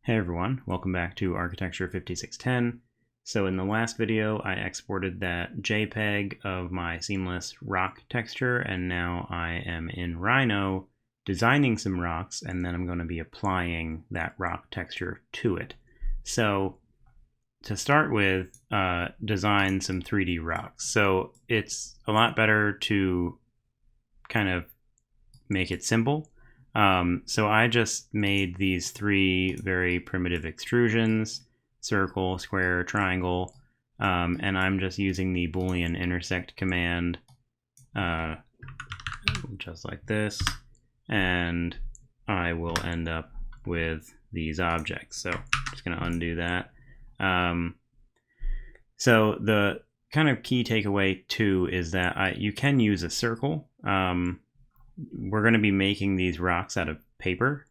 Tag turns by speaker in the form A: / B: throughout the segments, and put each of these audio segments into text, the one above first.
A: Hey everyone, welcome back to Architecture 5610. So in the last video I exported that JPEG of my seamless rock texture, and now I am in Rhino designing some rocks, and then I'm going to be applying that rock texture to it. So to start with, design some 3D rocks. So it's a lot better to kind of make it simple. So I just made these three very primitive extrusions: circle, square, triangle, and I'm just using the Boolean intersect command, just like this, and I will end up with these objects. So I'm just going to undo that. So the kind of key takeaway too is that you can use a circle. We're going to be making these rocks out of paper.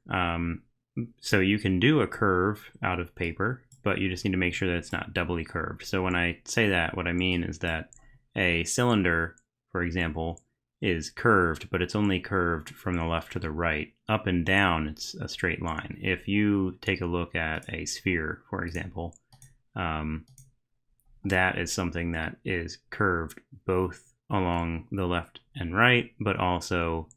A: So you can do a curve out of paper, but you just need to make sure that it's not doubly curved. So when I say that, what I mean is that a cylinder, for example, is curved, but it's only curved from the left to the right. Up and down, it's a straight line. If you take a look at a sphere, for example, that is something that is curved both along the left and right, but also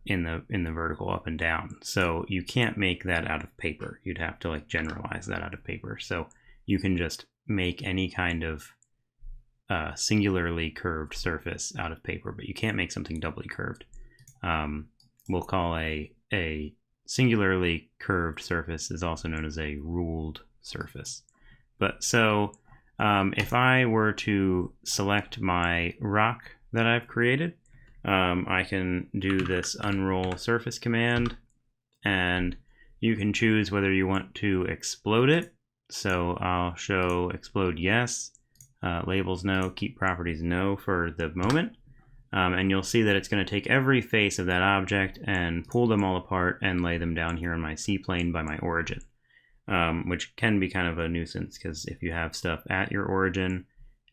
A: in the vertical up and down. So you can't make that out of paper. You'd have to like generalize that out of paper. So you can just make any kind of singularly curved surface out of paper, but you can't make something doubly curved. We'll call a singularly curved surface is also known as a ruled surface. But so if I were to select my rock that I've created, I can do this UnrollSrf command, and you can choose whether you want to explode it. So I'll show explode yes, labels no, keep properties no for the moment. And you'll see that it's going to take every face of that object and pull them all apart and lay them down here in my C-plane by my origin. Which can be kind of a nuisance, because if you have stuff at your origin,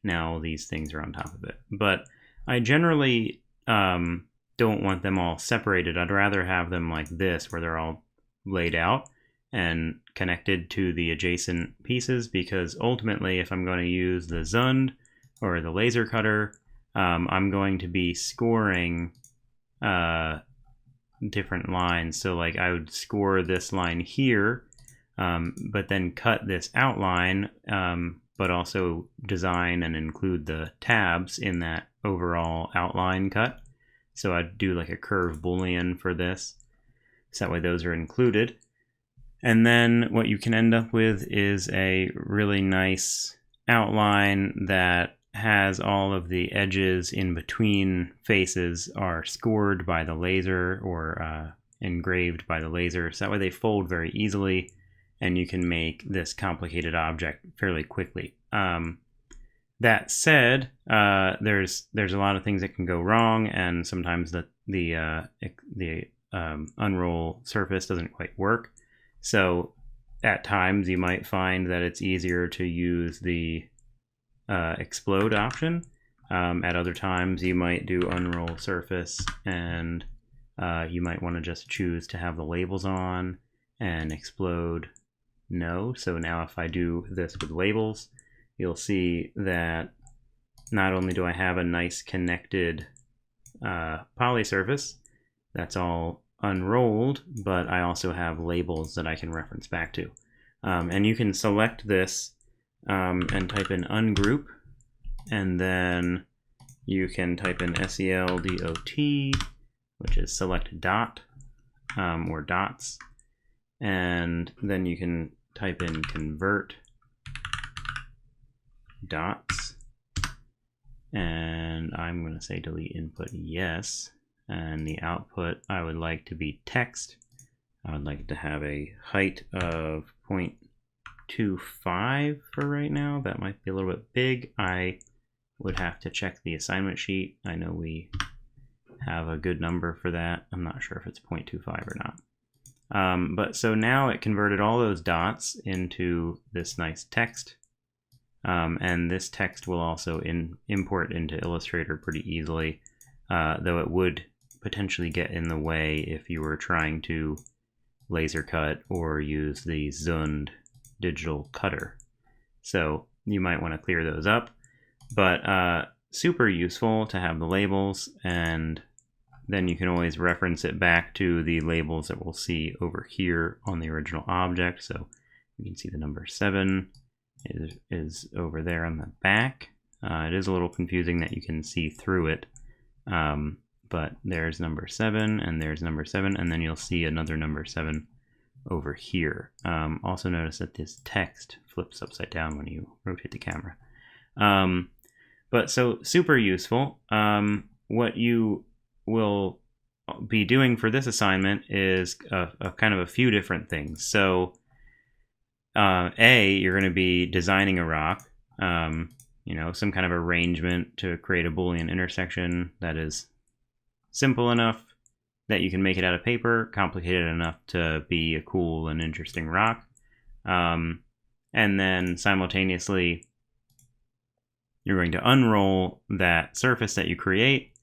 A: now these things are on top of it. But I generally don't want them all separated. I'd rather have them like this, where they're all laid out and connected to the adjacent pieces, because ultimately if I'm going to use the Zund or the laser cutter, I'm going to be scoring different lines. So like I would score this line here, but then cut this outline, but also design and include the tabs in that overall outline cut. So I'd do like a curve Boolean for this, so that way those are included. And then what you can end up with is a really nice outline that has all of the edges in between faces are scored by the laser, or engraved by the laser, so that way they fold very easily, and you can make this complicated object fairly quickly. That said, there's a lot of things that can go wrong, and sometimes the unroll surface doesn't quite work. So at times you might find that it's easier to use the explode option. At other times you might do unroll surface, and you might want to just choose to have the labels on and explode no. So now if I do this with labels, you'll see that not only do I have a nice connected polysurface that's all unrolled, but I also have labels that I can reference back to. And you can select this and type in ungroup, and then you can type in SELDOT, which is select dot, or dots, and then you can type in convert dots, and I'm going to say delete input yes, and the output I would like to be text. I would like to have a height of 0.25 for right now. That might be a little bit big. I would have to check the assignment sheet. I know we have a good number for that. I'm not sure if it's 0.25 or not. But so now it converted all those dots into this nice text. And this text will also import into Illustrator pretty easily, though it would potentially get in the way if you were trying to laser cut or use the Zund digital cutter. So you might want to clear those up, but super useful to have the labels, and then you can always reference it back to the labels that we'll see over here on the original object. So you can see the number 7 is over there on the back. It is a little confusing that you can see through it, but there's number 7 and there's number 7, and then you'll see another number 7 over here. Also notice that this text flips upside down when you rotate the camera. But so super useful. What you will be doing for this assignment is a kind of a few different things. So you're going to be designing a rock, you know, some kind of arrangement to create a Boolean intersection that is simple enough that you can make it out of paper, complicated enough to be a cool and interesting rock. And then simultaneously, you're going to unroll that surface that you create,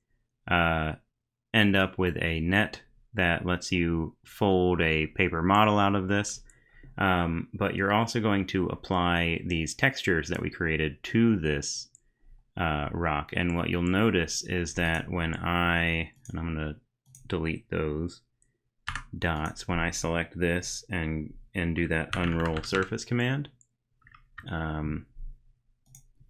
A: end up with a net that lets you fold a paper model out of this. But you're also going to apply these textures that we created to this rock. And what you'll notice is that when I'm going to delete those dots, when I select this and do that unroll surface command,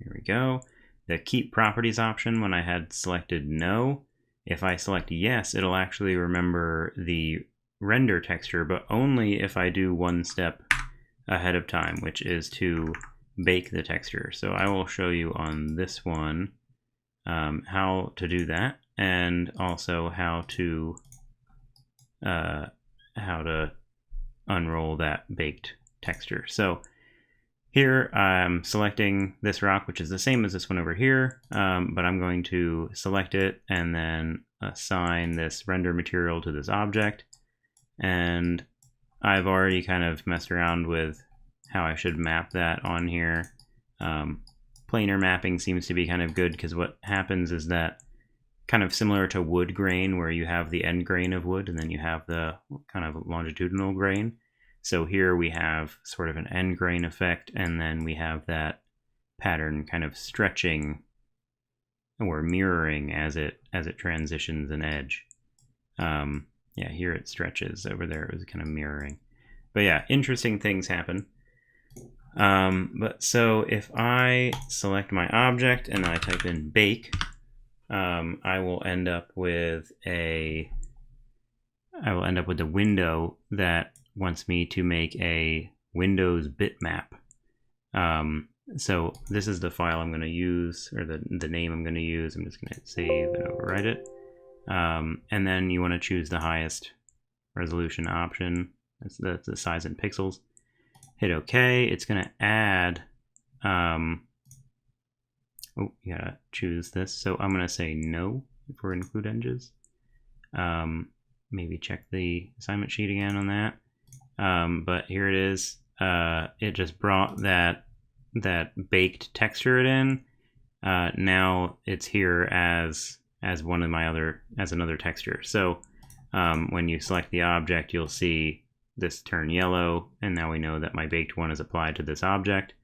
A: here we go. The keep properties option, when I had selected no, if I select yes, it'll actually remember the render texture, but only if I do one step ahead of time, which is to bake the texture. So I will show you on this one how to do that, and also how to unroll that baked texture. So here I'm selecting this rock, which is the same as this one over here, but I'm going to select it and then assign this render material to this object. And I've already kind of messed around with how I should map that on here. Planar mapping seems to be kind of good, because what happens is that, kind of similar to wood grain, where you have the end grain of wood and then you have the kind of longitudinal grain. So here we have sort of an end grain effect, and then we have that pattern kind of stretching or mirroring as it transitions an edge. Yeah, here it stretches. Over there it was kind of mirroring. But yeah, interesting things happen. But so if I select my object and I type in bake, I will end up with a window that wants me to make a Windows bitmap. So this is the file I'm going to use, or the name I'm going to use. I'm just going to save and overwrite it. And then you want to choose the highest resolution option. That's the size in pixels. Hit OK. It's going to add. Oh, you gotta choose this. So I'm going to say no for include edges. Maybe check the assignment sheet again on that. But here it is. It just brought that baked texture in. Now it's here as one of my another texture. So when you select the object, you'll see this turn yellow, and now we know that my baked one is applied to this object.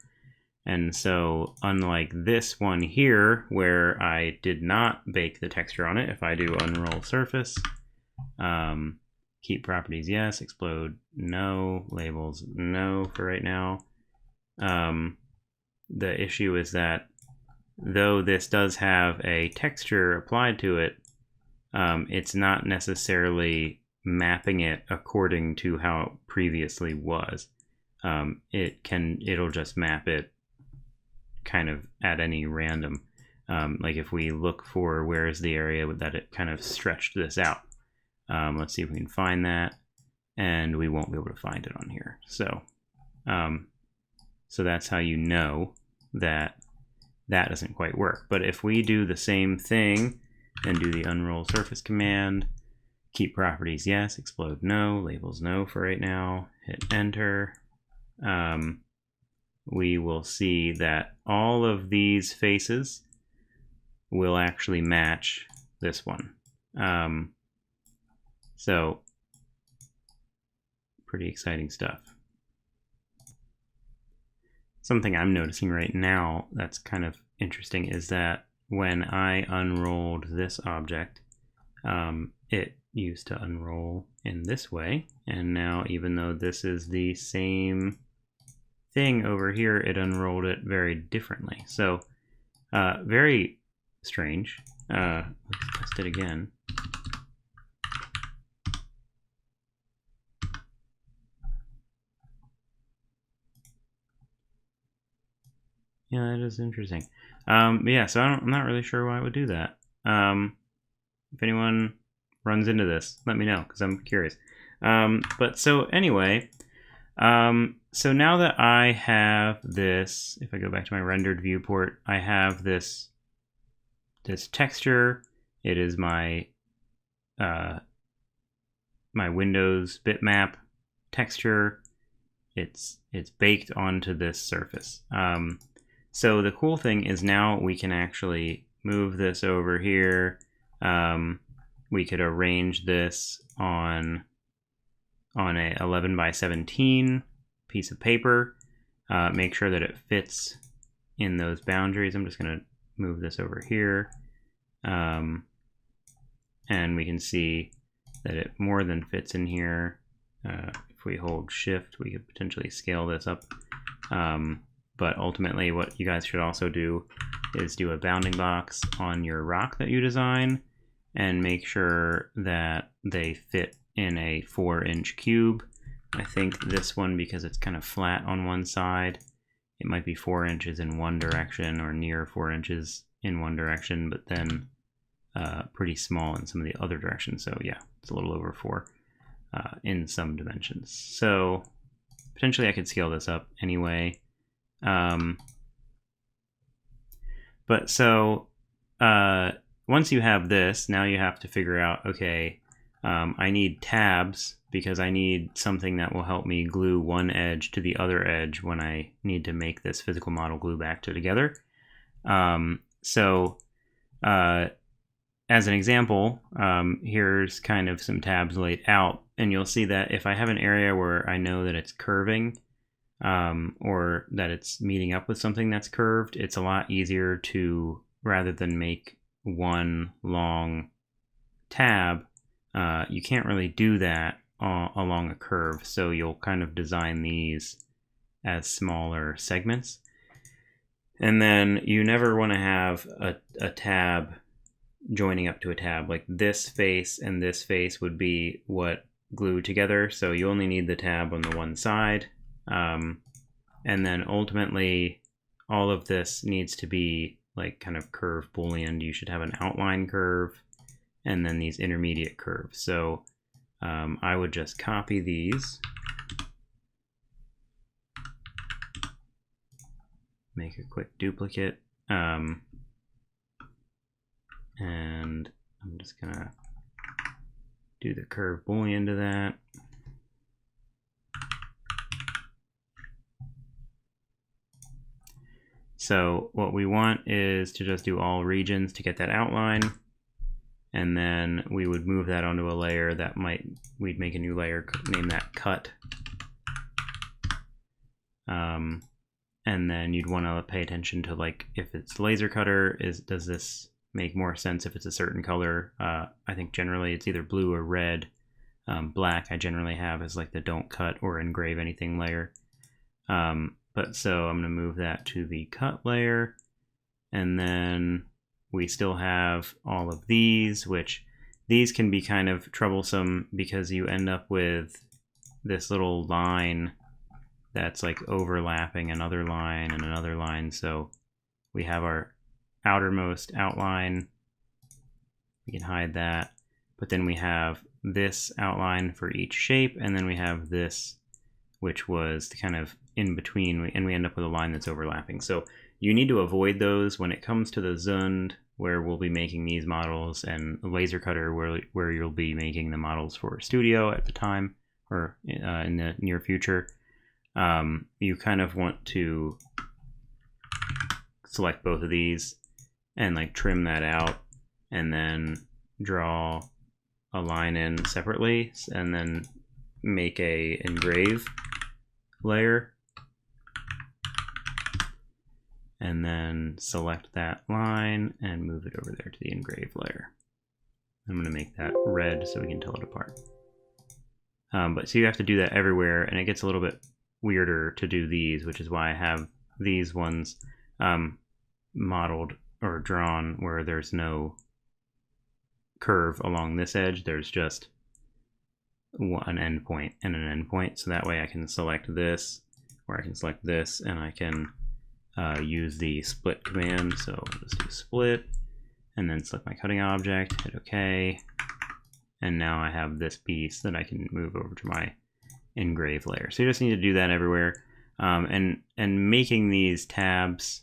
A: And so unlike this one here, where I did not bake the texture on it, if I do unroll surface, keep properties yes, explode no, labels no for right now. The issue is that though this does have a texture applied to it, it's not necessarily mapping it according to how it previously was. It'll just map it kind of at any random. Like if we look for where is the area that it kind of stretched this out. Let's see if we can find that, and we won't be able to find it on here. So that's how you know that doesn't quite work. But if we do the same thing and do the unroll surface command, keep properties yes, explode no, labels no for right now, hit enter, we will see that all of these faces will actually match this one. So pretty exciting stuff. Something I'm noticing right now that's kind of interesting is that when I unrolled this object, it used to unroll in this way, and now even though this is the same thing over here, it unrolled it very differently. So very strange. Let's test it again. Yeah, that is interesting. But yeah, so I'm not really sure why it would do that. If anyone runs into this, let me know, because I'm curious. But so anyway, so now that I have this, if I go back to my rendered viewport, I have this texture. It is my my Windows bitmap texture. It's baked onto this surface. So the cool thing is now we can actually move this over here. We could arrange this on a 11 by 17 piece of paper. Make sure that it fits in those boundaries. I'm just going to move this over here. And we can see that it more than fits in here. If we hold shift, we could potentially scale this up. But ultimately what you guys should also do is do a bounding box on your rock that you design and make sure that they fit in a 4-inch cube. I think this one, because it's kind of flat on one side, it might be 4 inches in one direction or near 4 inches in one direction, but then pretty small in some of the other directions. So yeah, it's a little over 4 in some dimensions. So potentially I could scale this up anyway. But so once you have this, now you have to figure out, okay, I need tabs because I need something that will help me glue one edge to the other edge when I need to make this physical model glue back together. As an example, here's kind of some tabs laid out, and you'll see that if I have an area where I know that it's curving, or that it's meeting up with something that's curved, it's a lot easier to, rather than make one long tab, you can't really do that along a curve, so you'll kind of design these as smaller segments. And then you never want to have a tab joining up to a tab. Like this face and this face would be what glue together, so you only need the tab on the one side. And then ultimately all of this needs to be like kind of curve boolean. You should have an outline curve and then these intermediate curves. So I would just copy these, make a quick duplicate, and I'm just gonna do the curve boolean to that. So what we want is to just do all regions to get that outline, and then we would move that onto a layer that we'd make a new layer, name that cut. And then you'd want to pay attention to, like, if it's laser cutter, does this make more sense if it's a certain color? I think generally it's either blue or red. Black I generally have as like the don't cut or engrave anything layer. But so I'm going to move that to the cut layer, and then we still have all of these, which these can be kind of troublesome because you end up with this little line that's like overlapping another line and another line. So we have our outermost outline, we can hide that, but then we have this outline for each shape, and then we have this, which was kind of in between, and we end up with a line that's overlapping. So you need to avoid those when it comes to the Zund, where we'll be making these models, and laser cutter, where you'll be making the models for Studio at the time, or in the near future. You kind of want to select both of these and like trim that out, and then draw a line in separately, and then make a engrave layer, and then select that line and move it over there to the engrave layer. I'm going to make that red so we can tell it apart. But so you have to do that everywhere, and it gets a little bit weirder to do these, which is why I have these ones modeled or drawn where there's no curve along this edge. There's just an endpoint and an endpoint, so that way I can select this, or I can select this, and I can use the split command. So let's do split, and then select my cutting object, hit OK, and now I have this piece that I can move over to my engrave layer. So you just need to do that everywhere, and making these tabs.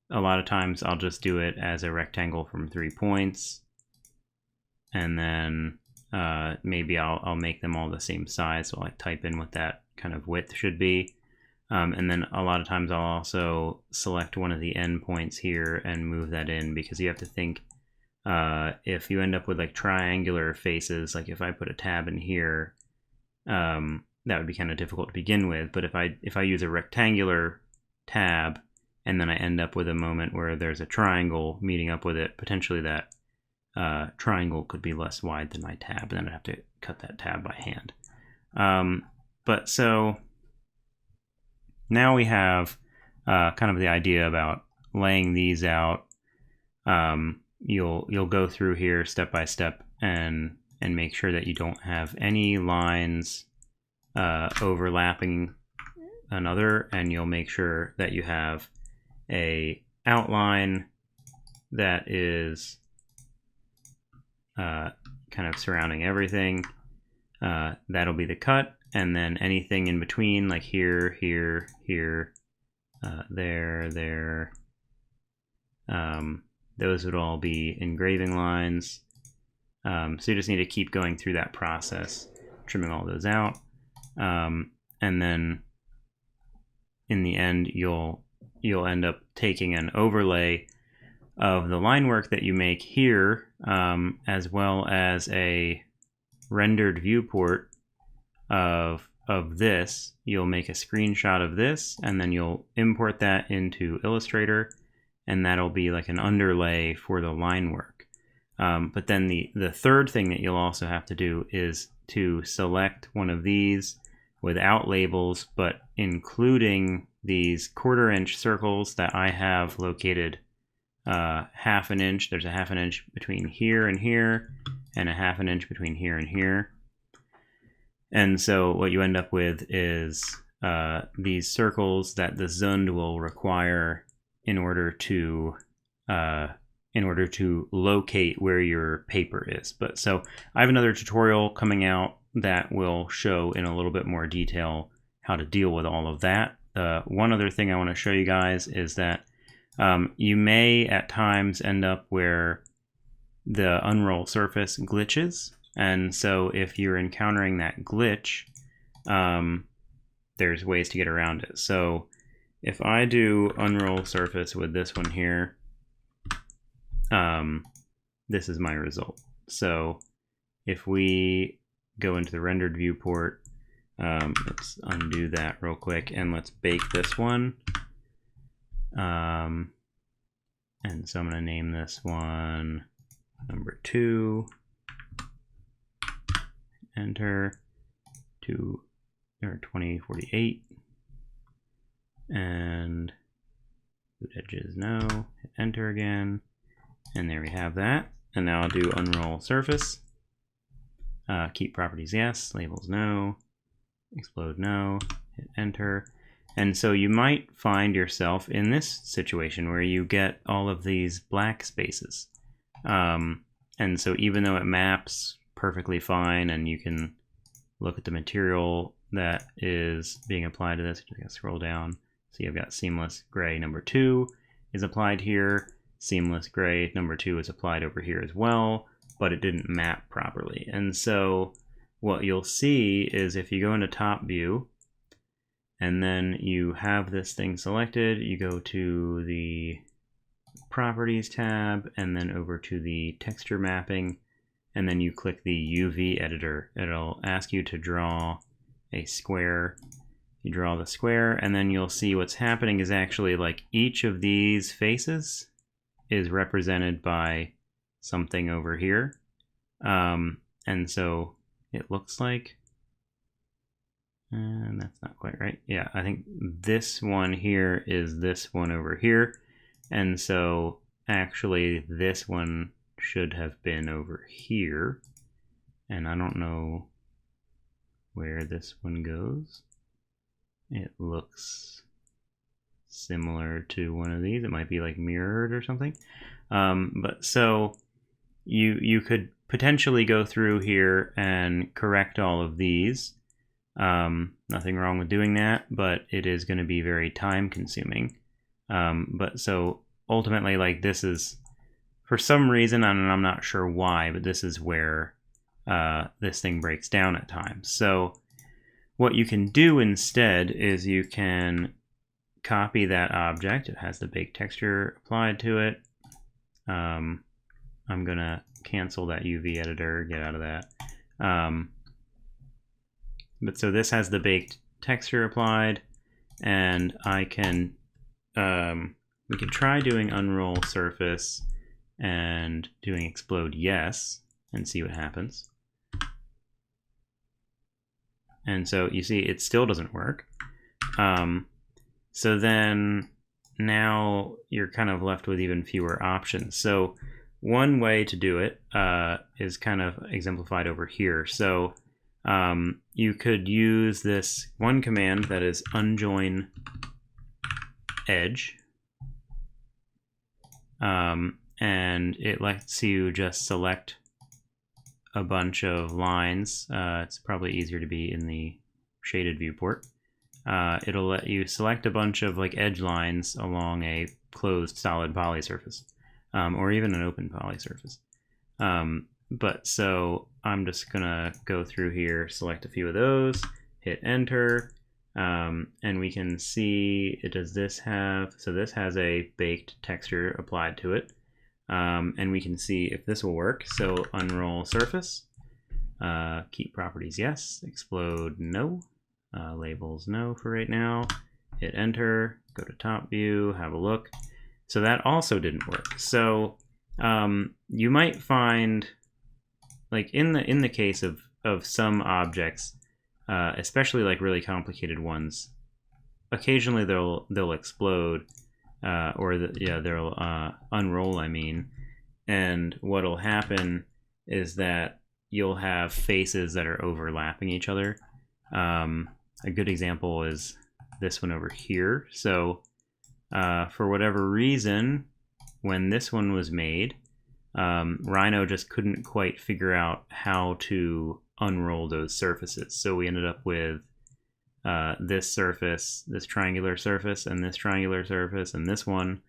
A: A lot of times I'll just do it as a rectangle from 3 points, and then maybe I'll make them all the same size, so I'll like type in what that kind of width should be. And then a lot of times I'll also select one of the endpoints here and move that in, because you have to think if you end up with like triangular faces, like if I put a tab in here, that would be kind of difficult to begin with. But if I use a rectangular tab and then I end up with a moment where there's a triangle meeting up with it, potentially that triangle could be less wide than my tab, and then I'd have to cut that tab by hand. But so now we have kind of the idea about laying these out. You'll go through here step by step and make sure that you don't have any lines overlapping another, and you'll make sure that you have a outline that is kind of surrounding everything. That'll be the cut, and then anything in between, like here, here, here, there, there, those would all be engraving lines. So you just need to keep going through that process, trimming all those out, and then in the end you'll end up taking an overlay of the line work that you make here, as well as a rendered viewport of this. You'll make a screenshot of this, and then you'll import that into Illustrator, and that'll be like an underlay for the line work. But then the third thing that you'll also have to do is to select one of these without labels, but including these 1/4 inch circles that I have located 1/2 inch. There's a 1/2 inch between here and here, and a 1/2 inch between here and here. And so what you end up with is these circles that the Zund will require in order to locate where your paper is. But so I have another tutorial coming out that will show in a little bit more detail how to deal with all of that. One other thing I want to show you guys is that you may at times end up where the unroll surface glitches, and so if you're encountering that glitch, there's ways to get around it. So if I do unroll surface with this one here, this is my result. So if we go into the rendered viewport, let's undo that real quick, and let's bake this one. And so I'm going to name this one number 2. Enter. 2048. And boot edges no. Hit enter again. And there we have that. And now I'll do unroll surface. Keep properties yes. Labels no. Explode no. Hit enter. And so you might find yourself in this situation where you get all of these black spaces. And so even though it maps perfectly fine, and you can look at the material that is being applied to this, you can scroll down. So you've got seamless gray number 2 is applied here. Seamless gray number 2 is applied over here as well, but it didn't map properly. And so what you'll see is if you go into top view, and then you have this thing selected, you go to the properties tab, and then over to the texture mapping, and then you click the UV editor. It'll ask you to draw a square. You draw the square, and then you'll see what's happening is actually like each of these faces is represented by something over here. And so it looks like, and that's not quite right. Yeah, I think this one here is this one over here. And so actually this one should have been over here. And I don't know where this one goes. It looks similar to one of these. It might be like mirrored or something. But so you could potentially go through here and correct all of these. Nothing wrong with doing that, but it is going to be very time consuming. But so ultimately, like, this is, for some reason, and I'm not sure why, but this is where this thing breaks down at times. So what you can do instead is you can copy that object. It has the baked texture applied to it. I'm going to cancel that UV editor, get out of that. But so this has the baked texture applied, and I can, we can try doing unroll surface and doing explode yes and see what happens. And so you see it still doesn't work. So then now you're kind of left with even fewer options. So one way to do it is kind of exemplified over here. So you could use this one command that is unjoin edge. And it lets you just select a bunch of lines. It's probably easier to be in the shaded viewport. It'll let you select a bunch of like edge lines along a closed solid polysurface, or even an open polysurface. But so I'm just gonna go through here, select a few of those, hit enter, and we can see it does this have, so this has a baked texture applied to it. And we can see if this will work. So unroll surface, keep properties yes, explode no, labels no for right now, hit enter, go to top view, have a look. So that also didn't work. So you might find, like in the case of some objects, especially like really complicated ones, occasionally they'll explode. They'll unroll, I mean, and what'll happen is that you'll have faces that are overlapping each other. A good example is this one over here. So for whatever reason, when this one was made, Rhino just couldn't quite figure out how to unroll those surfaces. So we ended up with this surface, this triangular surface, and this triangular surface, and this one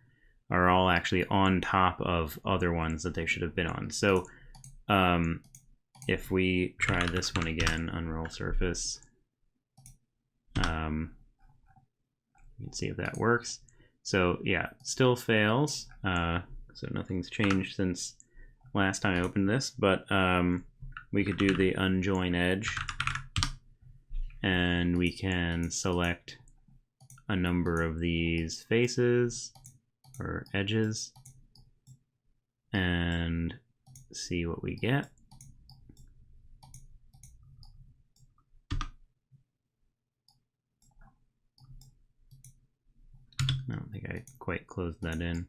A: are all actually on top of other ones that they should have been on. So if we try this one again, unroll surface, you can see if that works. So yeah, still fails. So nothing's changed since last time I opened this, but we could do the unjoin edge, and we can select a number of these faces or edges and see what we get. I don't think I quite closed that in.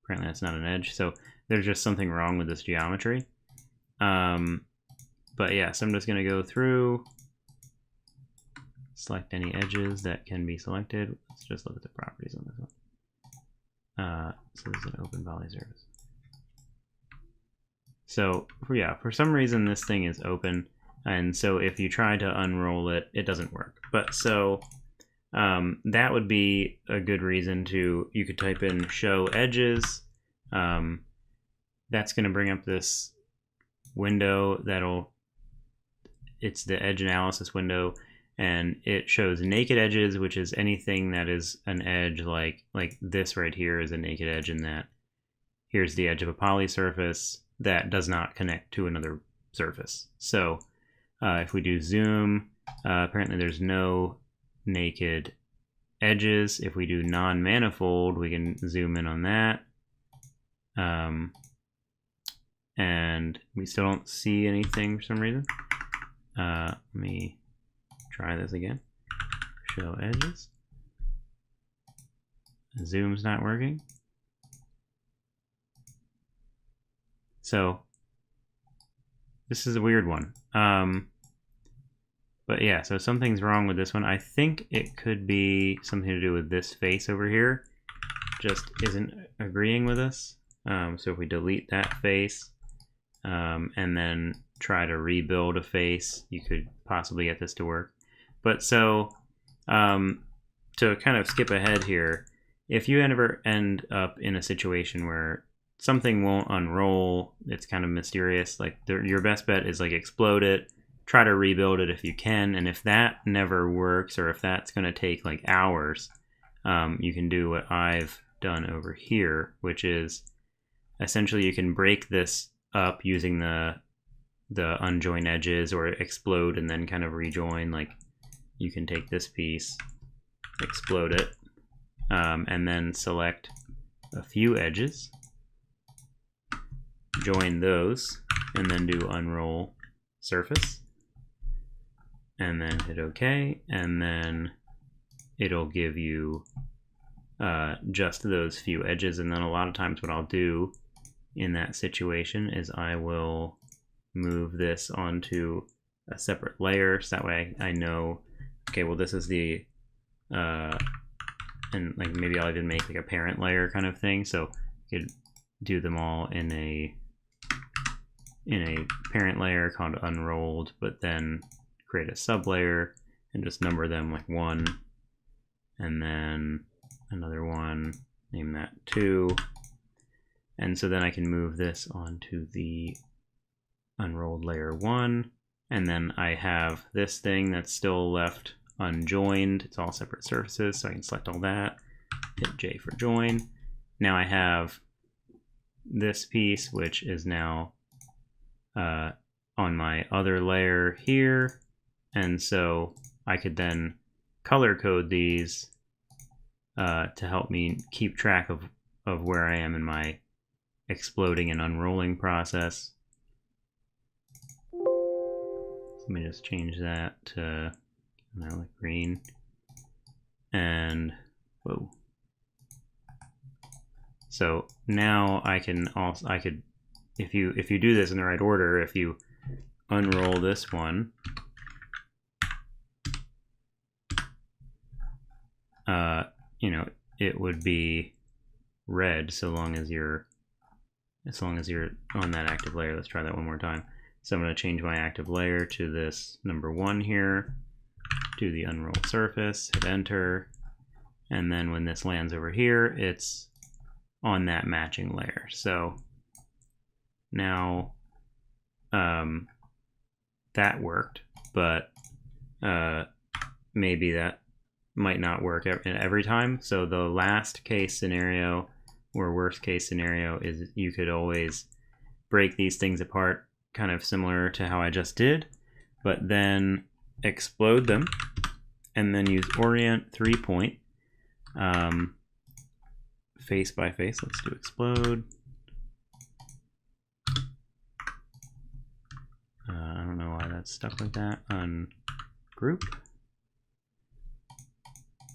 A: Apparently that's not an edge, so there's just something wrong with this geometry. But yeah, so I'm just going to go through, select any edges that can be selected. Let's just look at the properties on this one. So this is an open polysurface. So for some reason this thing is open, and so if you try to unroll it, it doesn't work. But so that would be a good reason to, you could type in show edges. That's going to bring up this window it's the edge analysis window, and it shows naked edges, which is anything that is an edge, like this right here is a naked edge in that here's the edge of a poly surface that does not connect to another surface. So if we do zoom, apparently there's no naked edges. If we do non-manifold, we can zoom in on that. And we still don't see anything for some reason. Let me try this again. Show edges. Zoom's not working. So this is a weird one. But yeah, so something's wrong with this one. I think it could be something to do with this face over here. Just isn't agreeing with us. So if we delete that face and then try to rebuild a face, you could possibly get this to work. But so to kind of skip ahead here, if you ever end up in a situation where something won't unroll, it's kind of mysterious, like your best bet is like explode it, try to rebuild it if you can, and if that never works, or if that's going to take like hours, you can do what I've done over here, which is essentially you can break this up using the unjoin edges, or explode and then kind of rejoin. Like you can take this piece, explode it, and then select a few edges, join those, and then do unroll surface, and then hit OK, and then it'll give you just those few edges. And then a lot of times what I'll do in that situation is I will move this onto a separate layer, so that way I know, okay, well this is the and like maybe I'll even make like a parent layer kind of thing, so you could do them all in a parent layer called unrolled, but then create a sub layer and just number them like 1, and then another one, name that 2, and so then I can move this onto the unrolled layer 1, and then I have this thing that's still left unjoined. It's all separate surfaces, so I can select all that, hit J for join. Now I have this piece, which is now on my other layer here, and so I could then color code these to help me keep track of where I am in my exploding and unrolling process. Let me just change that to like green, and whoa. So now I could, if you do this in the right order, if you unroll this one, you know, it would be red so long as you're on that active layer. Let's try that one more time. So I'm going to change my active layer to this number 1 here, do the unroll surface, hit enter, and then when this lands over here, it's on that matching layer. So now that worked, but maybe that might not work every time. So the last case scenario, or worst case scenario, is you could always break these things apart, kind of similar to how I just did, but then explode them, and then use orient 3-point, face by face. Let's do explode. I don't know why that's stuck like that. Ungroup.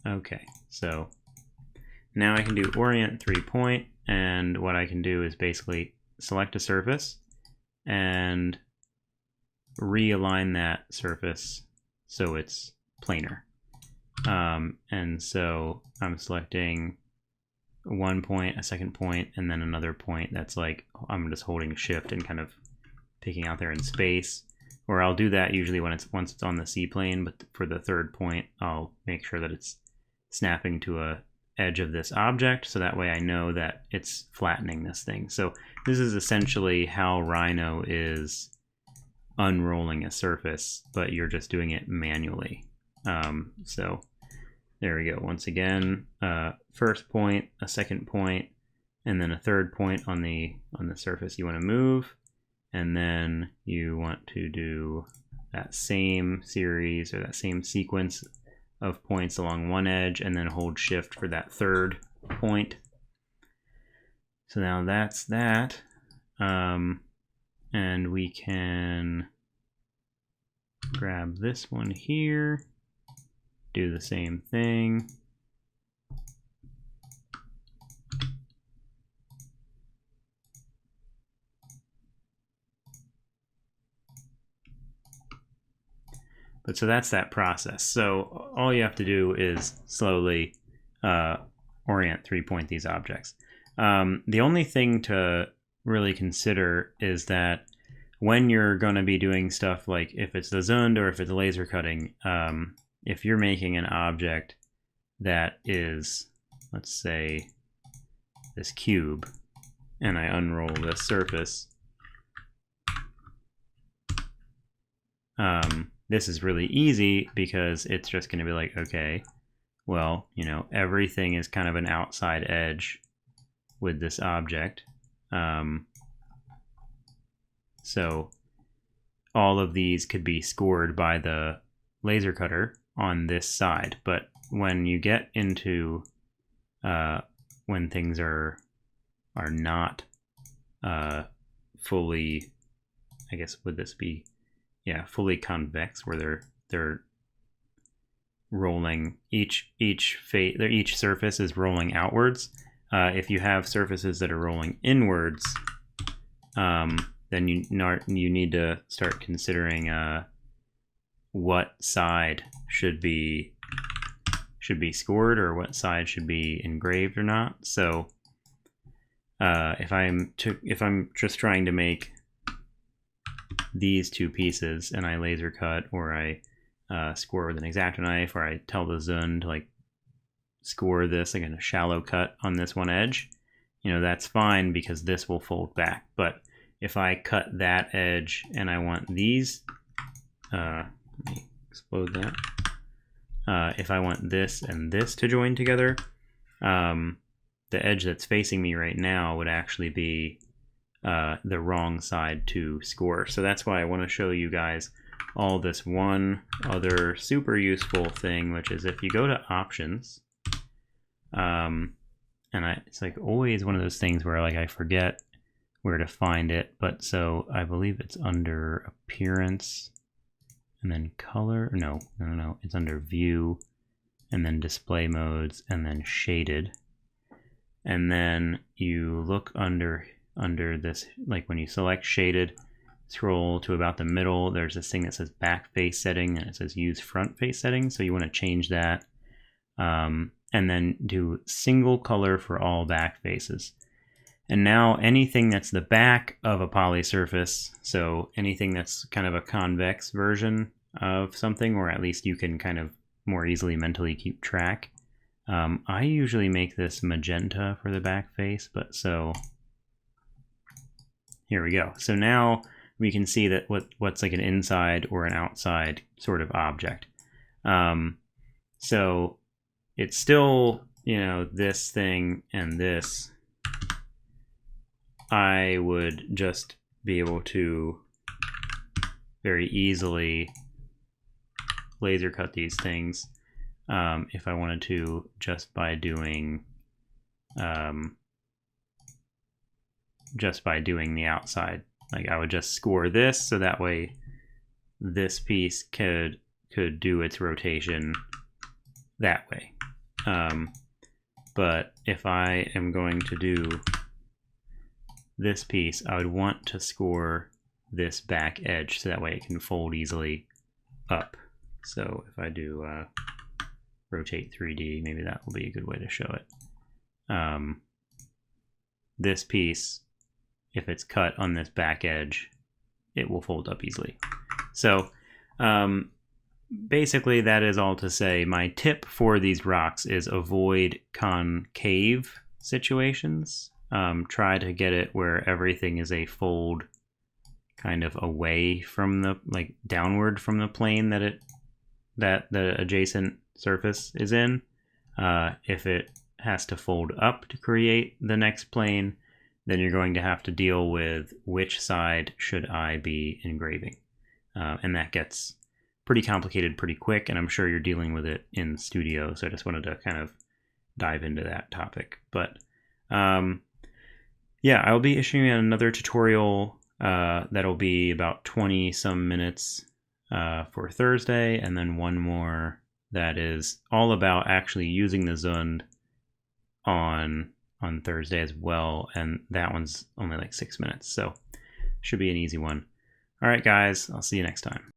A: Okay, so now I can do orient 3-point, and what I can do is basically select a surface and realign that surface so it's planar. And so I'm selecting 1 point, a second point, and then another point that's like, I'm just holding shift and kind of picking out there in space. Or I'll do that usually once it's on the C plane, but for the third point, I'll make sure that it's snapping to a edge of this object, so that way I know that it's flattening this thing. So this is essentially how Rhino is unrolling a surface, but you're just doing it manually. So there we go. Once again, first point, a second point, and then a third point on the surface you want to move, and then you want to do that same series or that same sequence of points along one edge, and then hold shift for that third point. So now that's that. And we can grab this one here, do the same thing. But so that's that process. So all you have to do is slowly orient 3-point these objects. The only thing to really consider is that when you're going to be doing stuff like if it's the Zund or if it's laser cutting, if you're making an object that is, let's say, this cube, and I unroll this surface, this is really easy because it's just going to be like, okay, well, you know, everything is kind of an outside edge with this object. So all of these could be scored by the laser cutter on this side. But when you get into when things are not fully, I guess, would this be, yeah, fully convex, where they're rolling, each surface is rolling outwards. If you have surfaces that are rolling inwards, then you need to start considering what side should be scored, or what side should be engraved or not. So if I'm just trying to make these two pieces and I laser cut, or I score with an X-Acto knife, or I tell the Zund to like score this like in a shallow cut on this one edge, you know, that's fine because this will fold back. But if I cut that edge and I want these, let me explode that. If I want this and this to join together, the edge that's facing me right now would actually be the wrong side to score. So that's why I want to show you guys all this one other super useful thing, which is if you go to options, it's like always one of those things where like I forget where to find it, but so I believe it's under appearance and then color. No, it's under view and then display modes and then shaded. And then you look under this, like when you select shaded, scroll to about the middle, there's this thing that says back face setting, and it says use front face setting. So you want to change that, and then do single color for all back faces. And now anything that's the back of a poly surface, so anything that's kind of a convex version of something, or at least you can kind of more easily mentally keep track. I usually make this magenta for the back face, but so here we go. So now we can see that what's like an inside or an outside sort of object. So it's still, you know, this thing and this. I would just be able to very easily laser cut these things if I wanted to, just by doing the outside. Like I would just score this, so that way this piece could do its rotation that way. But if I am going to do this piece, I would want to score this back edge so that way it can fold easily up. So if I do rotate 3D, maybe that will be a good way to show it. This piece, if it's cut on this back edge, it will fold up easily. So basically that is all to say my tip for these rocks is avoid concave situations. Try to get it where everything is a fold kind of away from the, like downward from the plane that the adjacent surface is in. If it has to fold up to create the next plane, then you're going to have to deal with which side should I be engraving. And that gets pretty complicated pretty quick, and I'm sure you're dealing with it in Studio, so I just wanted to kind of dive into that topic. But yeah, I'll be issuing another tutorial that'll be about 20 some minutes for Thursday, and then one more that is all about actually using the Zund on Thursday as well, and that one's only like 6 minutes, so should be an easy one. All right, guys, I'll see you next time.